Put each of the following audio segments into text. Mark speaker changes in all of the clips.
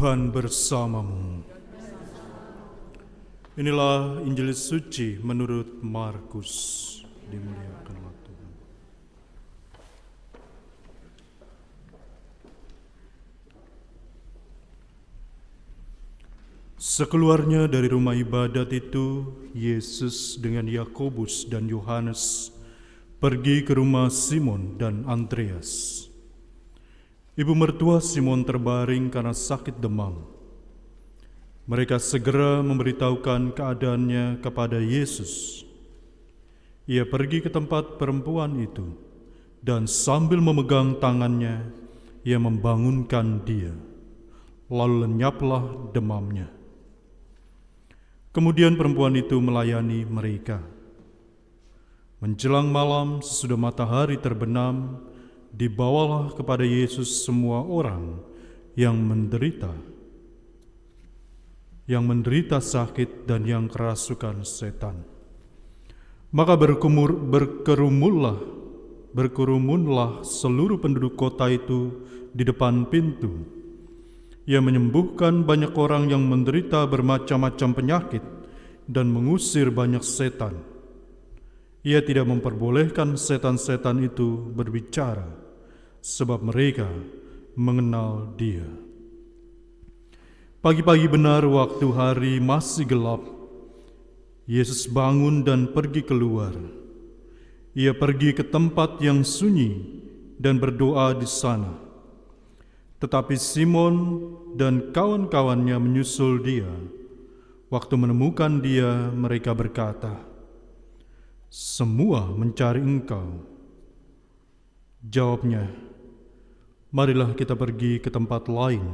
Speaker 1: Tuhan bersamamu. Inilah Injil suci menurut Markus. Dimuliakanlah Tuhan. Sekeluarnya dari rumah ibadat itu, Yesus dengan Yakobus dan Yohanes pergi ke rumah Simon dan Andreas. Ibu mertua Simon terbaring karena sakit demam. Mereka segera memberitahukan keadaannya kepada Yesus. Ia pergi ke tempat perempuan itu, dan sambil memegang tangannya, ia membangunkan dia. Lalu lenyaplah demamnya. Kemudian perempuan itu melayani mereka. Menjelang malam, sesudah matahari terbenam, dibawalah kepada Yesus semua orang yang menderita sakit dan yang kerasukan setan. Maka berkerumunlah seluruh penduduk kota itu di depan pintu. Ia menyembuhkan banyak orang yang menderita bermacam-macam penyakit dan mengusir banyak setan. Ia tidak memperbolehkan setan-setan itu berbicara, sebab mereka mengenal Dia. Pagi-pagi benar waktu hari masih gelap, Yesus bangun dan pergi keluar. Ia pergi ke tempat yang sunyi dan berdoa di sana. Tetapi Simon dan kawan-kawannya menyusul Dia. Waktu menemukan Dia, mereka berkata, "Semua mencari Engkau." Jawabnya, "Marilah kita pergi ke tempat lain,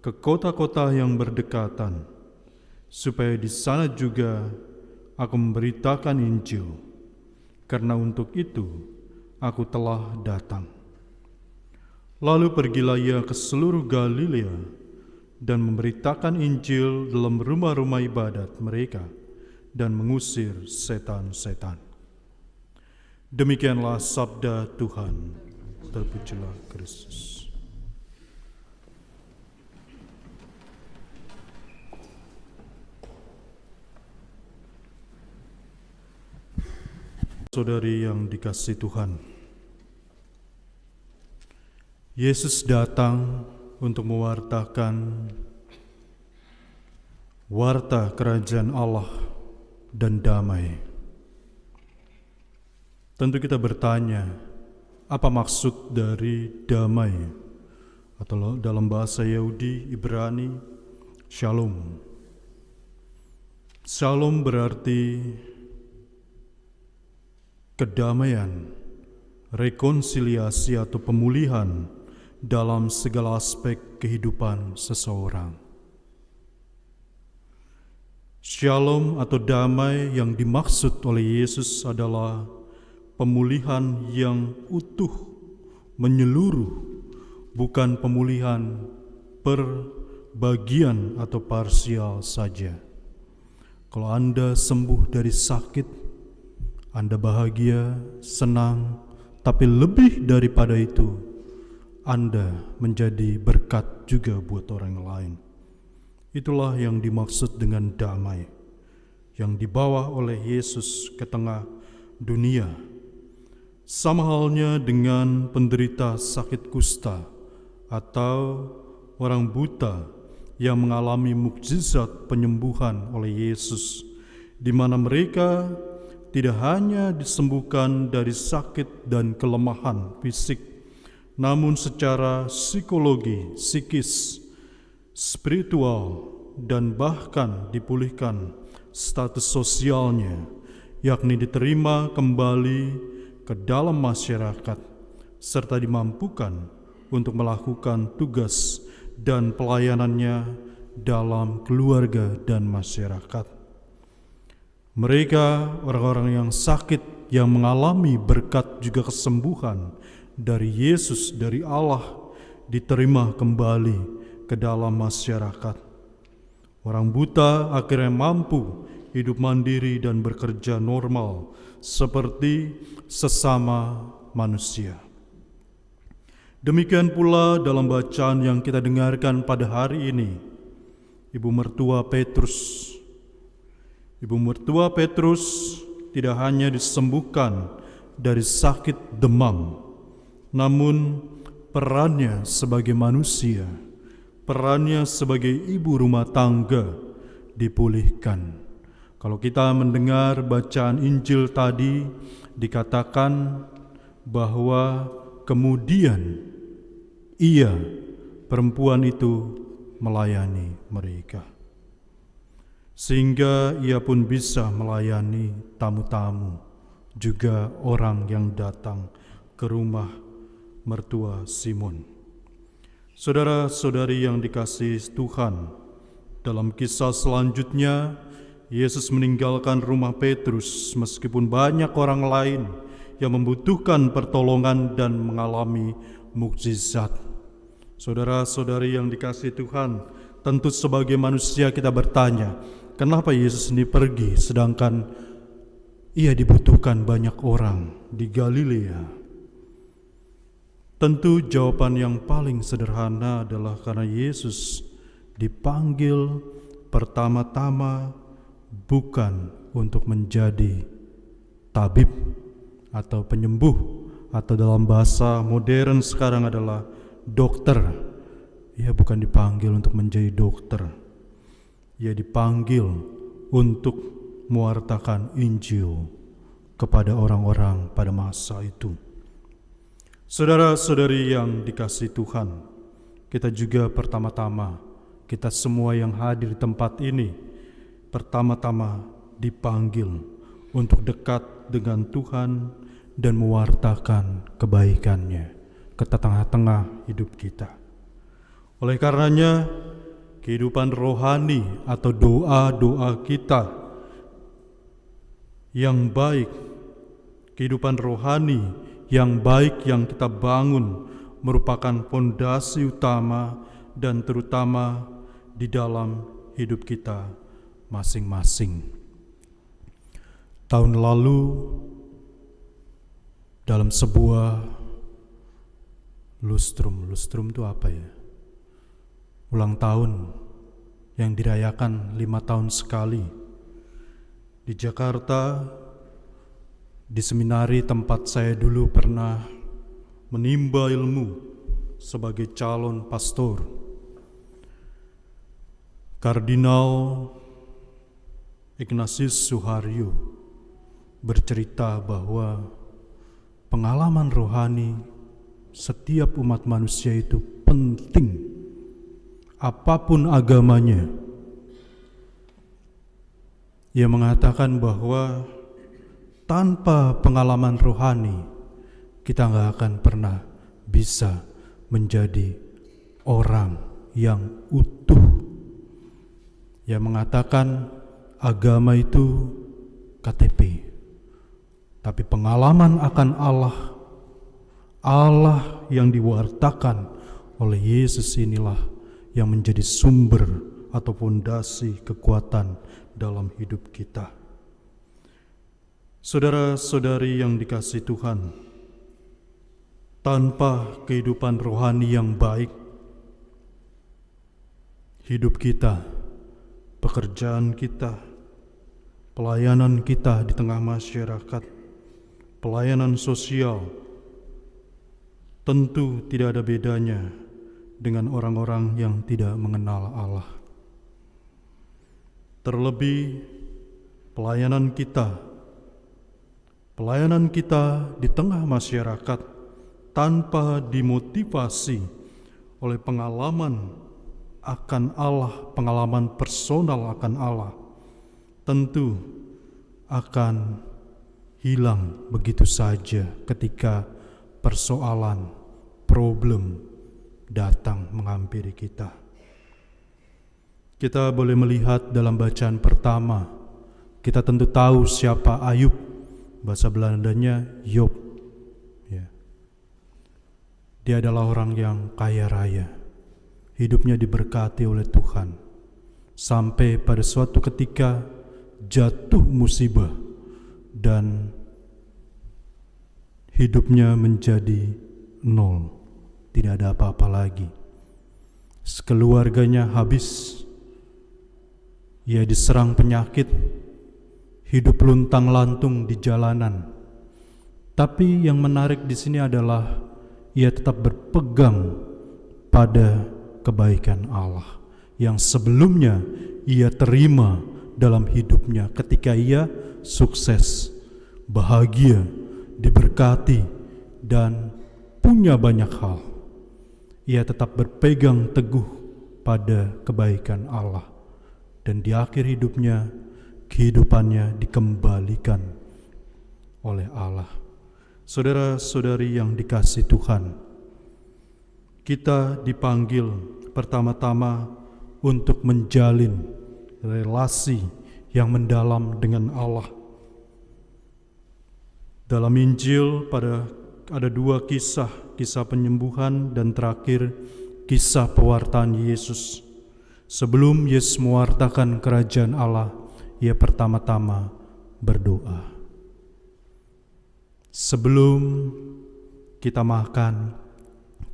Speaker 1: ke kota-kota yang berdekatan, supaya di sana juga aku memberitakan Injil, karena untuk itu aku telah datang." Lalu pergilah ia ke seluruh Galilea dan memberitakan Injil dalam rumah-rumah ibadat mereka dan mengusir setan-setan. Demikianlah sabda Tuhan. Terpujilah Kristus. Saudari yang dikasihi Tuhan, Yesus datang untuk mewartakan warta kerajaan Allah dan damai. Tentu kita bertanya, apa maksud dari damai? Atau dalam bahasa Yahudi, Ibrani, Shalom. Shalom berarti kedamaian, rekonsiliasi atau pemulihan dalam segala aspek kehidupan seseorang. Shalom atau damai yang dimaksud oleh Yesus adalah pemulihan yang utuh, menyeluruh, bukan pemulihan per bagian atau parsial saja. Kalau Anda sembuh dari sakit, Anda bahagia, senang, tapi lebih daripada itu, Anda menjadi berkat juga buat orang lain. Itulah yang dimaksud dengan damai yang dibawa oleh Yesus ke tengah dunia. Sama halnya dengan penderita sakit kusta atau orang buta yang mengalami mukjizat penyembuhan oleh Yesus, di mana mereka tidak hanya disembuhkan dari sakit dan kelemahan fisik, namun secara psikologi, psikis, spiritual, dan bahkan dipulihkan status sosialnya, yakni diterima kembali ke dalam masyarakat, serta dimampukan untuk melakukan tugas dan pelayanannya dalam keluarga dan masyarakat. Mereka, orang-orang yang sakit, yang mengalami berkat juga kesembuhan dari Yesus, dari Allah, diterima kembali ke dalam masyarakat. Orang buta akhirnya mampu hidup mandiri dan bekerja normal seperti sesama manusia. Demikian pula dalam bacaan yang kita dengarkan pada hari ini, Ibu mertua Petrus. Ibu mertua Petrus tidak hanya disembuhkan dari sakit demam, namun perannya sebagai manusia, perannya sebagai ibu rumah tangga dipulihkan. Kalau kita mendengar bacaan Injil tadi, dikatakan bahwa kemudian perempuan itu melayani mereka, sehingga ia pun bisa melayani tamu-tamu, juga orang yang datang ke rumah mertua Simon. Saudara-saudari yang dikasihi Tuhan, dalam kisah selanjutnya, Yesus meninggalkan rumah Petrus meskipun banyak orang lain yang membutuhkan pertolongan dan mengalami mukjizat. Saudara-saudari yang dikasihi Tuhan, tentu sebagai manusia kita bertanya, kenapa Yesus ini pergi sedangkan ia dibutuhkan banyak orang di Galilea? Tentu jawaban yang paling sederhana adalah karena Yesus dipanggil pertama-tama bukan untuk menjadi tabib atau penyembuh, atau dalam bahasa modern sekarang adalah dokter. Ia bukan dipanggil untuk menjadi dokter. Ia dipanggil untuk mewartakan Injil kepada orang-orang pada masa itu. Saudara-saudari yang dikasihi Tuhan, kita juga pertama-tama, kita semua yang hadir di tempat ini, pertama-tama dipanggil untuk dekat dengan Tuhan dan mewartakan kebaikan-Nya ke tengah-tengah hidup kita. Oleh karenanya, kehidupan rohani atau doa-doa kita yang baik, kehidupan rohani yang baik yang kita bangun merupakan fondasi utama dan terutama di dalam hidup kita masing-masing. Tahun lalu dalam sebuah lustrum itu apa ya? Ulang tahun yang dirayakan 5 tahun sekali di Jakarta, di seminari tempat saya dulu pernah menimba ilmu sebagai calon pastor. Kardinal Ignatius Suharyo bercerita bahwa pengalaman rohani setiap umat manusia itu penting, apapun agamanya. Ia mengatakan bahwa tanpa pengalaman rohani, kita gak akan pernah bisa menjadi orang yang utuh. Ia mengatakan agama itu KTP, tapi pengalaman akan Allah yang diwartakan oleh Yesus inilah yang menjadi sumber atau fondasi kekuatan dalam hidup kita. Saudara-saudari yang dikasihi Tuhan, tanpa kehidupan rohani yang baik, hidup kita, pekerjaan kita, pelayanan kita di tengah masyarakat, pelayanan sosial, tentu tidak ada bedanya dengan orang-orang yang tidak mengenal Allah. Terlebih pelayanan kita di tengah masyarakat tanpa dimotivasi oleh pengalaman akan Allah, pengalaman personal akan Allah, tentu akan hilang begitu saja ketika persoalan, problem datang menghampiri kita. Kita boleh melihat dalam bacaan pertama, kita tentu tahu siapa Ayub, bahasa Belandanya Job. Ya. Dia adalah orang yang kaya raya, hidupnya diberkati oleh Tuhan, sampai pada suatu ketika jatuh musibah dan hidupnya menjadi nol, tidak ada apa-apa lagi. Sekeluarganya habis. Ia diserang penyakit, hidup luntang-lantung di jalanan. Tapi yang menarik di sini adalah ia tetap berpegang pada kebaikan Allah yang sebelumnya ia terima dalam hidupnya ketika ia sukses, bahagia, diberkati, dan punya banyak hal. Ia tetap berpegang teguh pada kebaikan Allah, dan di akhir hidupnya, kehidupannya dikembalikan oleh Allah. Saudara-saudari yang dikasihi Tuhan, kita dipanggil pertama-tama untuk menjalin relasi yang mendalam dengan Allah. Dalam Injil ada dua kisah penyembuhan dan terakhir kisah pewartaan Yesus. Sebelum Yesus mewartakan kerajaan Allah, ia pertama-tama berdoa. Sebelum kita makan,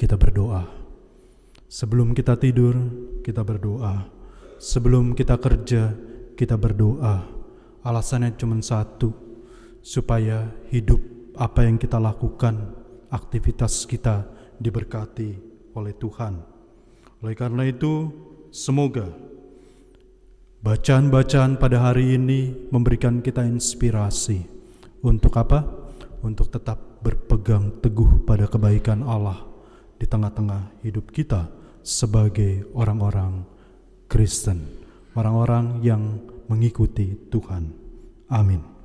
Speaker 1: kita berdoa. Sebelum kita tidur, kita berdoa. Sebelum kita kerja, kita berdoa. Alasannya cuma satu, supaya hidup apa yang kita lakukan, aktivitas kita diberkati oleh Tuhan. Oleh karena itu, semoga bacaan-bacaan pada hari ini memberikan kita inspirasi. Untuk apa? Untuk tetap berpegang teguh pada kebaikan Allah di tengah-tengah hidup kita sebagai orang-orang Kristen, orang-orang yang mengikuti Tuhan. Amin.